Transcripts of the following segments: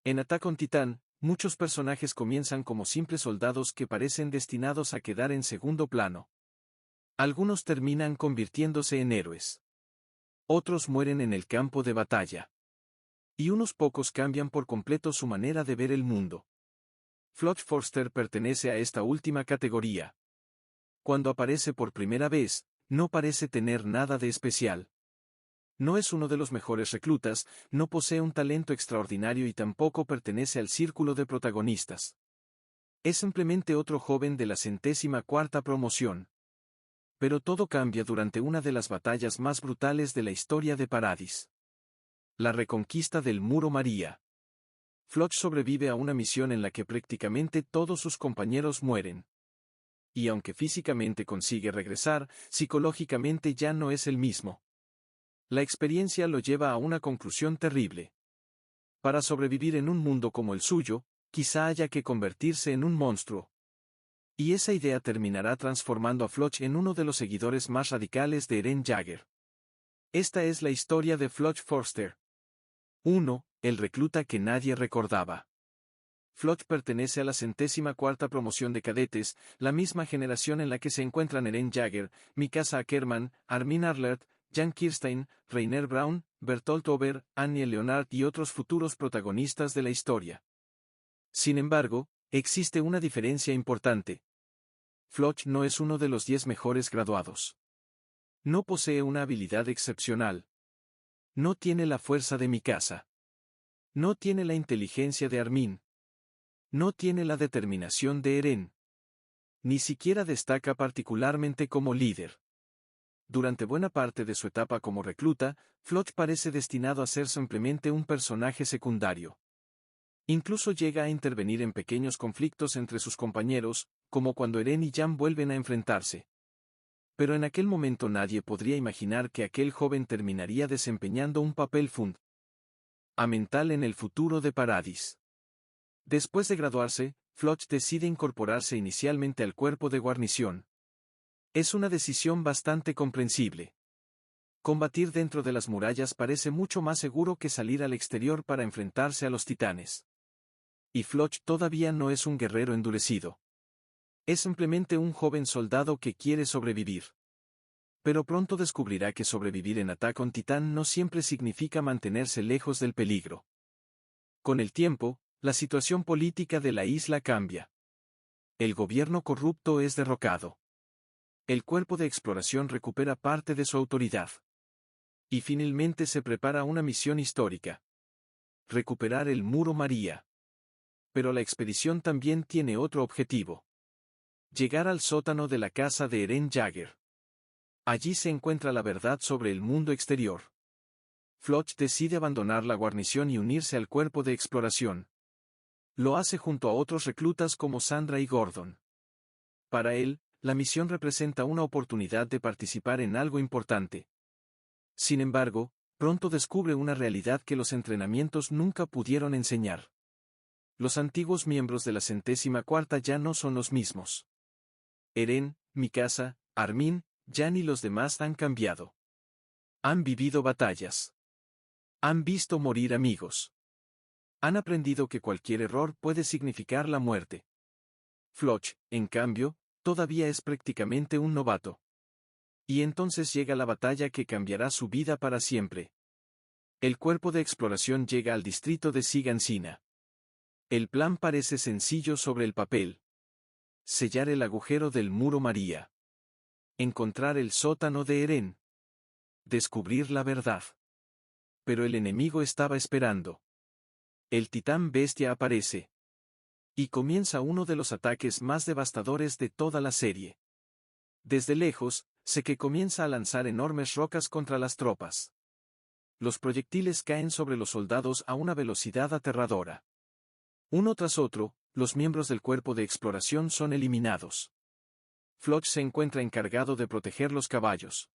En Attack on Titan, muchos personajes comienzan como simples soldados que parecen destinados a quedar en segundo plano. Algunos terminan convirtiéndose en héroes. Otros mueren en el campo de batalla. Y unos pocos cambian por completo su manera de ver el mundo. Floch Forster pertenece a esta última categoría. Cuando aparece por primera vez, no parece tener nada de especial. No es uno de los mejores reclutas, no posee un talento extraordinario y tampoco pertenece al círculo de protagonistas. Es simplemente otro joven de la 104ª promoción. Pero todo cambia durante una de las batallas más brutales de la historia de Paradis. La reconquista del Muro María. Floch sobrevive a una misión en la que prácticamente todos sus compañeros mueren. Y aunque físicamente consigue regresar, psicológicamente ya no es el mismo. La experiencia lo lleva a una conclusión terrible. Para sobrevivir en un mundo como el suyo, quizá haya que convertirse en un monstruo. Y esa idea terminará transformando a Floch en uno de los seguidores más radicales de Eren Jaeger. Esta es la historia de Floch Forster. 1. El recluta que nadie recordaba. Floch pertenece a la 104ª promoción de cadetes, la misma generación en la que se encuentran Eren Jaeger, Mikasa Ackerman, Armin Arlert, Jan Kirstein, Rainer Braun, Bertolt Ober, Annie Leonard y otros futuros protagonistas de la historia. Sin embargo, existe una diferencia importante. Floch no es uno de los 10 mejores graduados. No posee una habilidad excepcional. No tiene la fuerza de Mikasa. No tiene la inteligencia de Armin. No tiene la determinación de Eren. Ni siquiera destaca particularmente como líder. Durante buena parte de su etapa como recluta, Floch parece destinado a ser simplemente un personaje secundario. Incluso llega a intervenir en pequeños conflictos entre sus compañeros, como cuando Eren y Jan vuelven a enfrentarse. Pero en aquel momento nadie podría imaginar que aquel joven terminaría desempeñando un papel fundamental en el futuro de Paradis. Después de graduarse, Floch decide incorporarse inicialmente al cuerpo de guarnición. Es una decisión bastante comprensible. Combatir dentro de las murallas parece mucho más seguro que salir al exterior para enfrentarse a los titanes. Y Floch todavía no es un guerrero endurecido. Es simplemente un joven soldado que quiere sobrevivir. Pero pronto descubrirá que sobrevivir en Attack on Titan no siempre significa mantenerse lejos del peligro. Con el tiempo, la situación política de la isla cambia. El gobierno corrupto es derrocado. El cuerpo de exploración recupera parte de su autoridad. Y finalmente se prepara una misión histórica. Recuperar el Muro María. Pero la expedición también tiene otro objetivo. Llegar al sótano de la casa de Eren Jaeger. Allí se encuentra la verdad sobre el mundo exterior. Floch decide abandonar la guarnición y unirse al cuerpo de exploración. Lo hace junto a otros reclutas como Sandra y Gordon. Para él, la misión representa una oportunidad de participar en algo importante. Sin embargo, pronto descubre una realidad que los entrenamientos nunca pudieron enseñar. Los antiguos miembros de la 104ª ya no son los mismos. Eren, Mikasa, Armin, Jan y los demás han cambiado. Han vivido batallas. Han visto morir amigos. Han aprendido que cualquier error puede significar la muerte. Floch, en cambio, todavía es prácticamente un novato. Y entonces llega la batalla que cambiará su vida para siempre. El cuerpo de exploración llega al distrito de Sigansina. El plan parece sencillo sobre el papel. Sellar el agujero del Muro María. Encontrar el sótano de Eren. Descubrir la verdad. Pero el enemigo estaba esperando. El titán bestia aparece. Y comienza uno de los ataques más devastadores de toda la serie. Desde lejos, sé que comienza a lanzar enormes rocas contra las tropas. Los proyectiles caen sobre los soldados a una velocidad aterradora. Uno tras otro, los miembros del cuerpo de exploración son eliminados. Floch se encuentra encargado de proteger los caballos.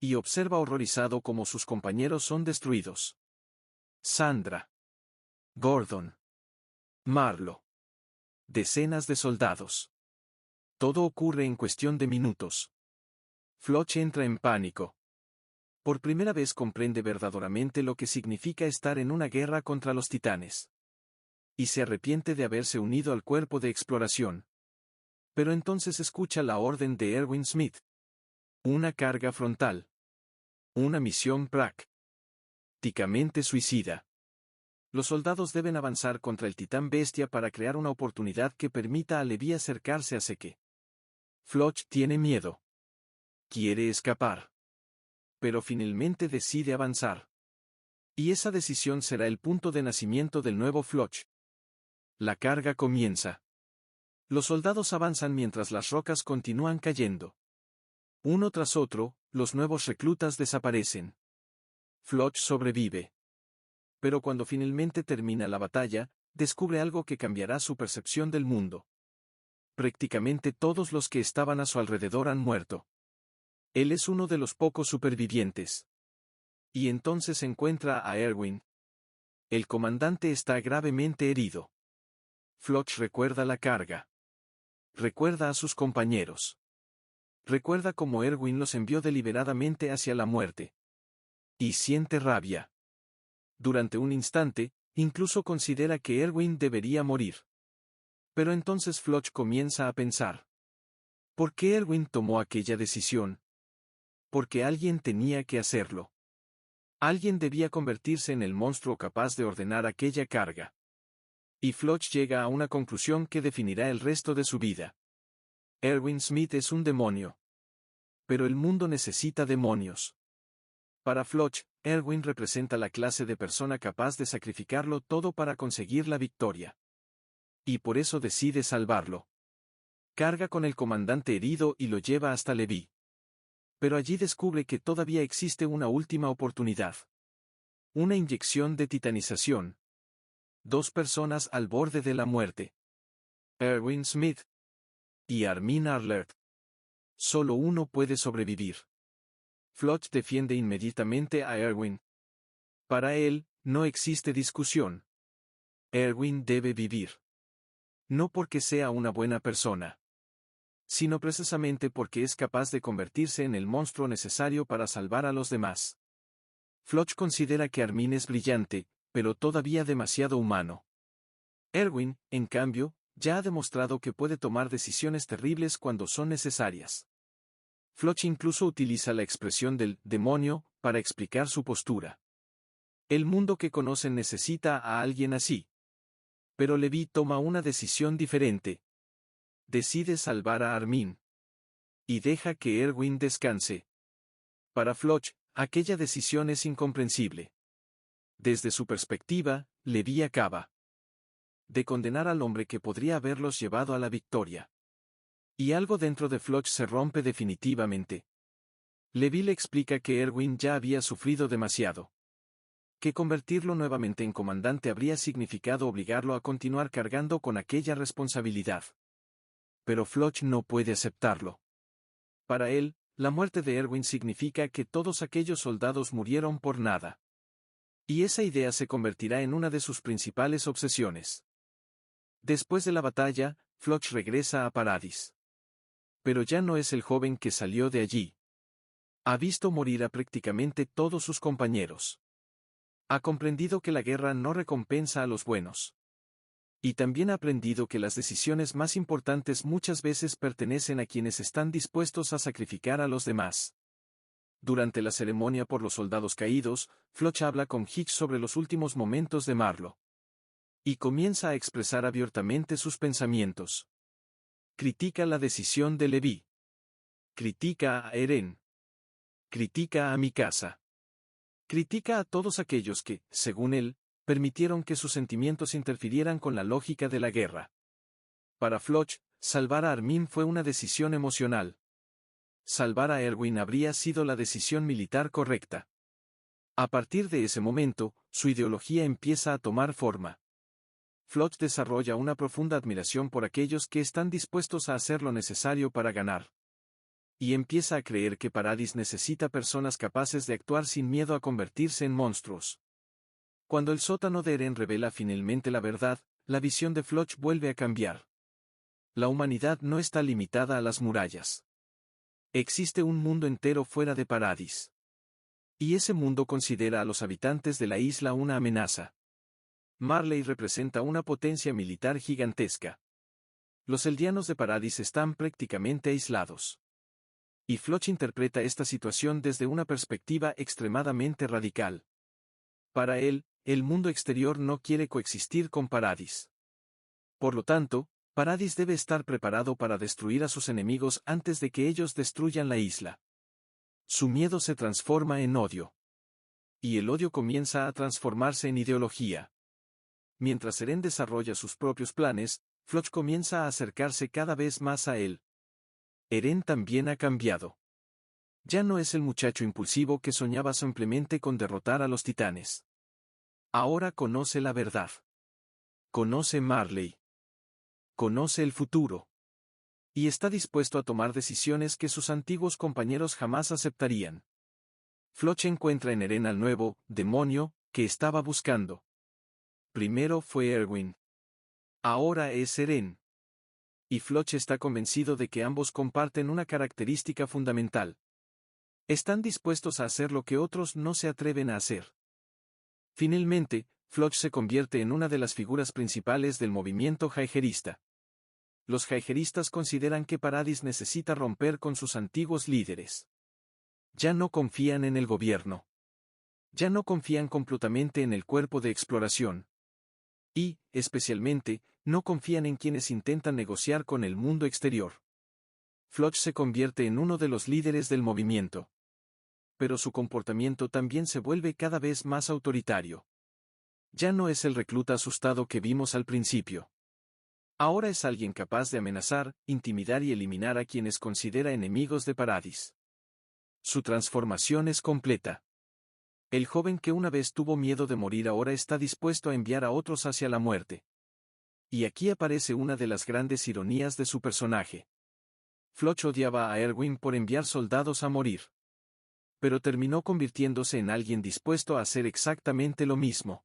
Y observa horrorizado cómo sus compañeros son destruidos. Sandra. Gordon. Marlo. Decenas de soldados. Todo ocurre en cuestión de minutos. Floch entra en pánico. Por primera vez comprende verdaderamente lo que significa estar en una guerra contra los titanes. y se arrepiente de haberse unido al cuerpo de exploración. Pero entonces escucha la orden de Erwin Smith. Una carga frontal. Una misión prácticamente suicida. Los soldados deben avanzar contra el titán bestia para crear una oportunidad que permita a Levi acercarse a Seke. Floch tiene miedo. Quiere escapar. Pero finalmente decide avanzar. Y esa decisión será el punto de nacimiento del nuevo Floch. La carga comienza. Los soldados avanzan mientras las rocas continúan cayendo. Uno tras otro, los nuevos reclutas desaparecen. Floch sobrevive. Pero cuando finalmente termina la batalla, descubre algo que cambiará su percepción del mundo. Prácticamente todos los que estaban a su alrededor han muerto. Él es uno de los pocos supervivientes. Y entonces encuentra a Erwin. El comandante está gravemente herido. Floch recuerda la carga. Recuerda a sus compañeros. Recuerda cómo Erwin los envió deliberadamente hacia la muerte. Y siente rabia. Durante un instante, incluso considera que Erwin debería morir. Pero entonces Floch comienza a pensar. ¿Por qué Erwin tomó aquella decisión? Porque alguien tenía que hacerlo. Alguien debía convertirse en el monstruo capaz de ordenar aquella carga. Y Floch llega a una conclusión que definirá el resto de su vida. Erwin Smith es un demonio. Pero el mundo necesita demonios. Para Floch, Erwin representa la clase de persona capaz de sacrificarlo todo para conseguir la victoria. Y por eso decide salvarlo. Carga con el comandante herido y lo lleva hasta Levi. Pero allí descubre que todavía existe una última oportunidad. Una inyección de titanización. 2 personas al borde de la muerte. Erwin Smith y Armin Arlert. Solo uno puede sobrevivir. Floch defiende inmediatamente a Erwin. Para él, no existe discusión. Erwin debe vivir. No porque sea una buena persona, sino precisamente porque es capaz de convertirse en el monstruo necesario para salvar a los demás. Floch considera que Armin es brillante, pero todavía demasiado humano. Erwin, en cambio, ya ha demostrado que puede tomar decisiones terribles cuando son necesarias. Floch incluso utiliza la expresión del demonio para explicar su postura. El mundo que conocen necesita a alguien así. Pero Levi toma una decisión diferente. Decide salvar a Armin. Y deja que Erwin descanse. Para Floch, aquella decisión es incomprensible. Desde su perspectiva, Levi acaba de condenar al hombre que podría haberlos llevado a la victoria. Y algo dentro de Floch se rompe definitivamente. Levi le explica que Erwin ya había sufrido demasiado. Que convertirlo nuevamente en comandante habría significado obligarlo a continuar cargando con aquella responsabilidad. Pero Floch no puede aceptarlo. Para él, la muerte de Erwin significa que todos aquellos soldados murieron por nada. Y esa idea se convertirá en una de sus principales obsesiones. Después de la batalla, Floch regresa a Paradis. Pero ya no es el joven que salió de allí. Ha visto morir a prácticamente todos sus compañeros. Ha comprendido que la guerra no recompensa a los buenos. Y también ha aprendido que las decisiones más importantes muchas veces pertenecen a quienes están dispuestos a sacrificar a los demás. Durante la ceremonia por los soldados caídos, Floch habla con Hicks sobre los últimos momentos de Marlowe. Y comienza a expresar abiertamente sus pensamientos. Critica la decisión de Levi. Critica a Eren. Critica a Mikasa. Critica a todos aquellos que, según él, permitieron que sus sentimientos interfirieran con la lógica de la guerra. Para Floch, salvar a Armin fue una decisión emocional. Salvar a Erwin habría sido la decisión militar correcta. A partir de ese momento, su ideología empieza a tomar forma. Floch desarrolla una profunda admiración por aquellos que están dispuestos a hacer lo necesario para ganar. Y empieza a creer que Paradis necesita personas capaces de actuar sin miedo a convertirse en monstruos. Cuando el sótano de Eren revela finalmente la verdad, la visión de Floch vuelve a cambiar. La humanidad no está limitada a las murallas. Existe un mundo entero fuera de Paradis. Y ese mundo considera a los habitantes de la isla una amenaza. Marley representa una potencia militar gigantesca. Los eldianos de Paradis están prácticamente aislados. Y Floch interpreta esta situación desde una perspectiva extremadamente radical. Para él, el mundo exterior no quiere coexistir con Paradis. Por lo tanto, Paradis debe estar preparado para destruir a sus enemigos antes de que ellos destruyan la isla. Su miedo se transforma en odio. Y el odio comienza a transformarse en ideología. Mientras Eren desarrolla sus propios planes, Floch comienza a acercarse cada vez más a él. Eren también ha cambiado. Ya no es el muchacho impulsivo que soñaba simplemente con derrotar a los titanes. Ahora conoce la verdad. Conoce Marley. Conoce el futuro. Y está dispuesto a tomar decisiones que sus antiguos compañeros jamás aceptarían. Floch encuentra en Eren al nuevo demonio que estaba buscando. Primero fue Erwin. Ahora es Eren. Y Floch está convencido de que ambos comparten una característica fundamental. Están dispuestos a hacer lo que otros no se atreven a hacer. Finalmente, Floch se convierte en una de las figuras principales del movimiento jaigerista. Los jaigeristas consideran que Paradis necesita romper con sus antiguos líderes. Ya no confían en el gobierno. Ya no confían completamente en el cuerpo de exploración. Y, especialmente, no confían en quienes intentan negociar con el mundo exterior. Floch se convierte en uno de los líderes del movimiento. Pero su comportamiento también se vuelve cada vez más autoritario. Ya no es el recluta asustado que vimos al principio. Ahora es alguien capaz de amenazar, intimidar y eliminar a quienes considera enemigos de Paradis. Su transformación es completa. El joven que una vez tuvo miedo de morir ahora está dispuesto a enviar a otros hacia la muerte. Y aquí aparece una de las grandes ironías de su personaje. Floch odiaba a Erwin por enviar soldados a morir. Pero terminó convirtiéndose en alguien dispuesto a hacer exactamente lo mismo.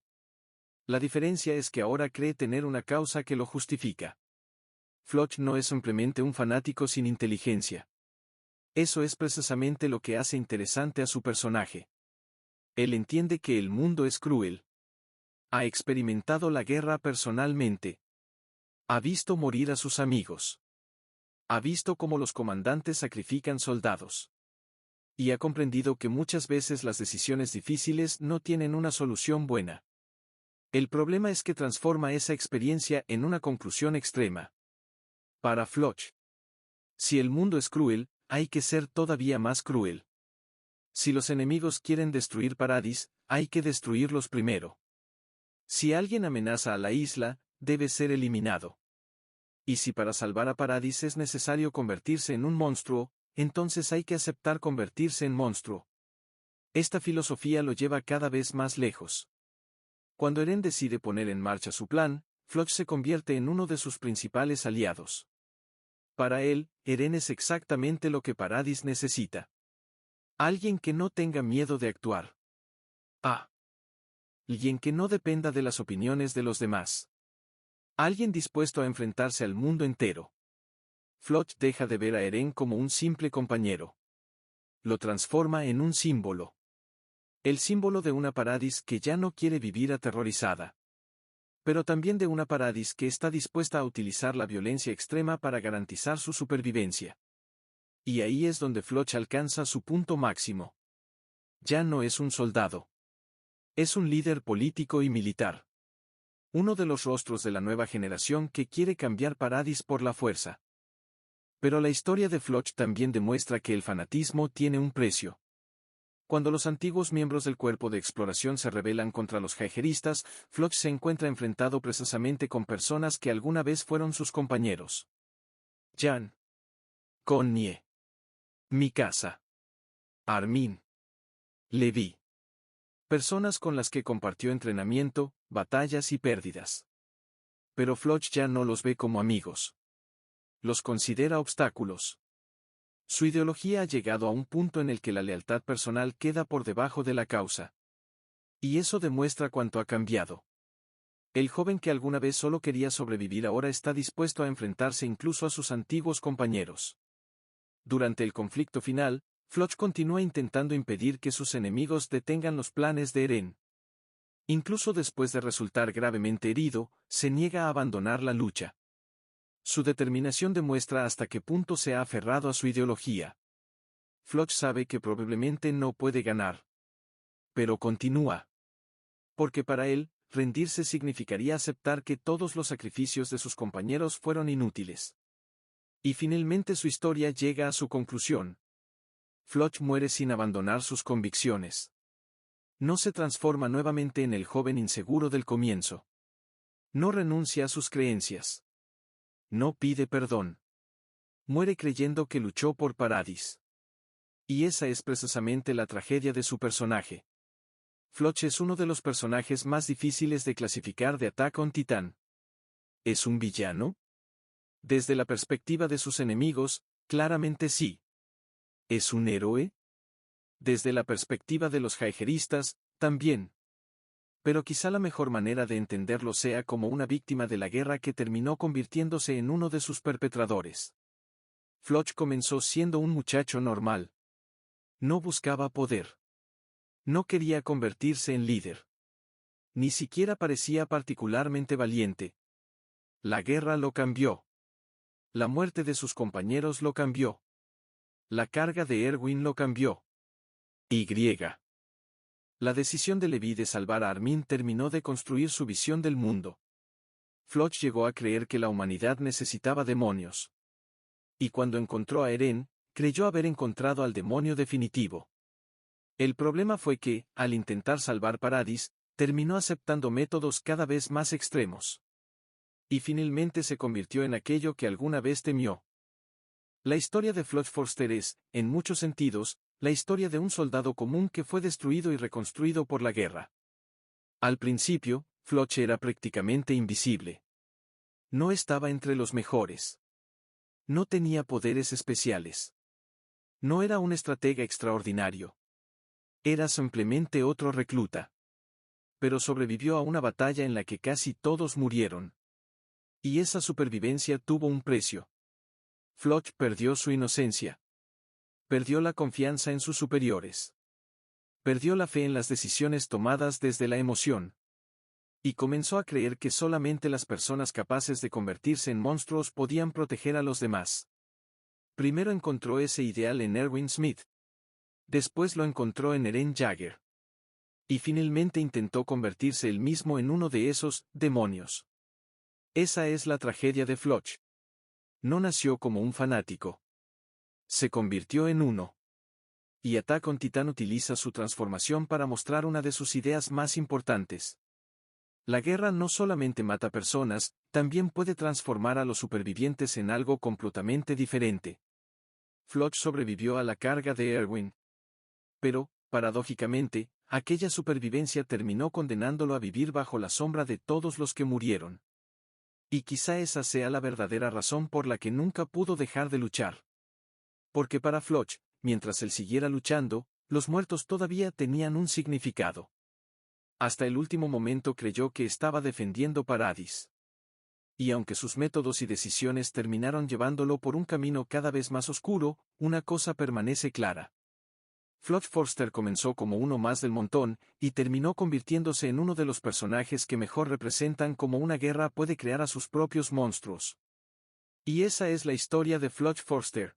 La diferencia es que ahora cree tener una causa que lo justifica. Floch no es simplemente un fanático sin inteligencia. Eso es precisamente lo que hace interesante a su personaje. Él entiende que el mundo es cruel. Ha experimentado la guerra personalmente. Ha visto morir a sus amigos. Ha visto cómo los comandantes sacrifican soldados. Y ha comprendido que muchas veces las decisiones difíciles no tienen una solución buena. El problema es que transforma esa experiencia en una conclusión extrema. Para Floch, si el mundo es cruel, hay que ser todavía más cruel. Si los enemigos quieren destruir Paradis, hay que destruirlos primero. Si alguien amenaza a la isla, debe ser eliminado. Y si para salvar a Paradis es necesario convertirse en un monstruo, entonces hay que aceptar convertirse en monstruo. Esta filosofía lo lleva cada vez más lejos. Cuando Eren decide poner en marcha su plan, Floch se convierte en uno de sus principales aliados. Para él, Eren es exactamente lo que Paradis necesita. Alguien que no tenga miedo de actuar. Alguien que no dependa de las opiniones de los demás. Alguien dispuesto a enfrentarse al mundo entero. Floch deja de ver a Eren como un simple compañero. Lo transforma en un símbolo. El símbolo de una Paradis que ya no quiere vivir aterrorizada. Pero también de una Paradis que está dispuesta a utilizar la violencia extrema para garantizar su supervivencia. Y ahí es donde Floch alcanza su punto máximo. Ya no es un soldado. Es un líder político y militar. Uno de los rostros de la nueva generación que quiere cambiar Paradis por la fuerza. Pero la historia de Floch también demuestra que el fanatismo tiene un precio. Cuando los antiguos miembros del cuerpo de exploración se rebelan contra los jaigeristas, Floch se encuentra enfrentado precisamente con personas que alguna vez fueron sus compañeros. Jan. Connie. Mikasa. Armin. Levi. Personas con las que compartió entrenamiento, batallas y pérdidas. Pero Floch ya no los ve como amigos. Los considera obstáculos. Su ideología ha llegado a un punto en el que la lealtad personal queda por debajo de la causa. Y eso demuestra cuánto ha cambiado. El joven que alguna vez solo quería sobrevivir ahora está dispuesto a enfrentarse incluso a sus antiguos compañeros. Durante el conflicto final, Floch continúa intentando impedir que sus enemigos detengan los planes de Eren. Incluso después de resultar gravemente herido, se niega a abandonar la lucha. Su determinación demuestra hasta qué punto se ha aferrado a su ideología. Floch sabe que probablemente no puede ganar. Pero continúa. Porque para él, rendirse significaría aceptar que todos los sacrificios de sus compañeros fueron inútiles. Y finalmente su historia llega a su conclusión. Floch muere sin abandonar sus convicciones. No se transforma nuevamente en el joven inseguro del comienzo. No renuncia a sus creencias. No pide perdón. Muere creyendo que luchó por Paradis. Y esa es precisamente la tragedia de su personaje. Floch es uno de los personajes más difíciles de clasificar de Attack on Titan. ¿Es un villano? Desde la perspectiva de sus enemigos, claramente sí. ¿Es un héroe? Desde la perspectiva de los Jaegeristas, también. Pero quizá la mejor manera de entenderlo sea como una víctima de la guerra que terminó convirtiéndose en uno de sus perpetradores. Floch comenzó siendo un muchacho normal. No buscaba poder. No quería convertirse en líder. Ni siquiera parecía particularmente valiente. La guerra lo cambió. La muerte de sus compañeros lo cambió. La carga de Erwin lo cambió. Y. La decisión de Levi de salvar a Armin terminó de construir su visión del mundo. Floch llegó a creer que la humanidad necesitaba demonios. Y cuando encontró a Eren, creyó haber encontrado al demonio definitivo. El problema fue que, al intentar salvar Paradis, terminó aceptando métodos cada vez más extremos. Y finalmente se convirtió en aquello que alguna vez temió. La historia de Floch Forster es, en muchos sentidos, la historia de un soldado común que fue destruido y reconstruido por la guerra. Al principio, Floch era prácticamente invisible. No estaba entre los mejores. No tenía poderes especiales. No era un estratega extraordinario. Era simplemente otro recluta. Pero sobrevivió a una batalla en la que casi todos murieron. Y esa supervivencia tuvo un precio. Floch perdió su inocencia. Perdió la confianza en sus superiores. Perdió la fe en las decisiones tomadas desde la emoción. Y comenzó a creer que solamente las personas capaces de convertirse en monstruos podían proteger a los demás. Primero encontró ese ideal en Erwin Smith. Después lo encontró en Eren Jaeger. Y finalmente intentó convertirse él mismo en uno de esos demonios. Esa es la tragedia de Floch. No nació como un fanático. Se convirtió en uno. Y Attack on Titan utiliza su transformación para mostrar una de sus ideas más importantes. La guerra no solamente mata personas, también puede transformar a los supervivientes en algo completamente diferente. Floch sobrevivió a la carga de Erwin. Pero, paradójicamente, aquella supervivencia terminó condenándolo a vivir bajo la sombra de todos los que murieron. Y quizá esa sea la verdadera razón por la que nunca pudo dejar de luchar. Porque para Floch, mientras él siguiera luchando, los muertos todavía tenían un significado. Hasta el último momento creyó que estaba defendiendo Paradis. Y aunque sus métodos y decisiones terminaron llevándolo por un camino cada vez más oscuro, una cosa permanece clara. Floch Forster comenzó como uno más del montón, y terminó convirtiéndose en uno de los personajes que mejor representan cómo una guerra puede crear a sus propios monstruos. Y esa es la historia de Floch Forster.